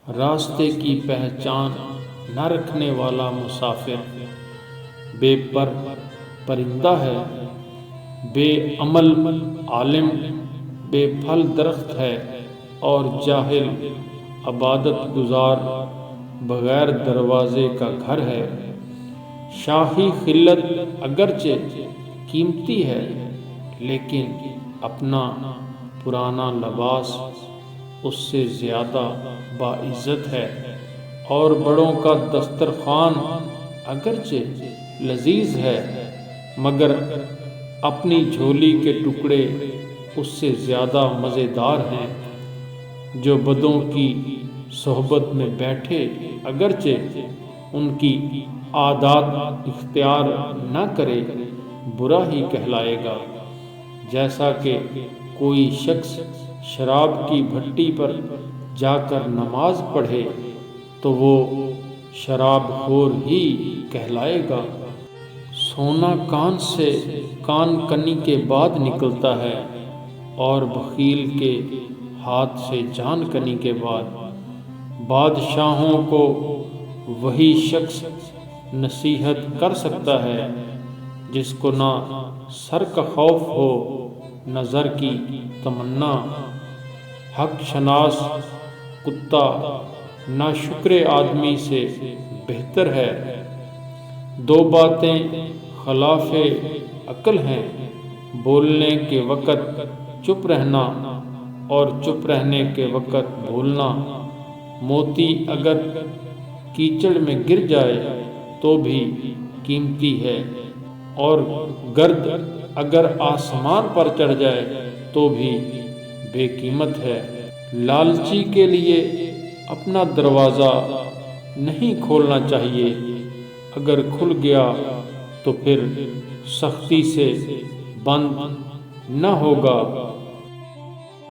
راستے کی پہچان نہ رکھنے والا مسافر بے پر پرندہ ہے، بے عمل عالم بے پھل درخت ہے، اور جاہل عبادت گزار بغیر دروازے کا گھر ہے۔ شاہی خلت اگرچہ قیمتی ہے، لیکن اپنا پرانا لباس اس سے زیادہ باعزت ہے، اور بڑوں کا دسترخوان اگرچہ لذیذ ہے، مگر اپنی جھولی کے ٹکڑے اس سے زیادہ مزیدار ہیں۔ جو بدوں کی صحبت میں بیٹھے اگرچہ ان کی عادات اختیار نہ کرے، برا ہی کہلائے گا۔ جیسا کہ کوئی شخص شراب کی بھٹی پر جا کر نماز پڑھے تو وہ شراب خور ہی کہلائے گا۔ سونا کان سے کان کنی کے بعد نکلتا ہے، اور بخیل کے ہاتھ سے جان کنی کے بعد۔ بادشاہوں کو وہی شخص نصیحت کر سکتا ہے جس کو نہ سر کا خوف ہو نہ زر کی تمنا۔ حق شناس کتا ناشکر آدمی سے بہتر ہے۔ دو باتیں خلاف عقل ہیں، بولنے کے وقت چپ رہنا اور چپ رہنے کے وقت بولنا۔ موتی اگر کیچڑ میں گر جائے تو بھی قیمتی ہے، اور گرد اگر آسمان پر چڑھ جائے تو بھی بے قیمت ہے۔ لالچی کے لیے اپنا دروازہ نہیں کھولنا چاہیے، اگر کھل گیا تو پھر سختی سے بند نہ ہوگا۔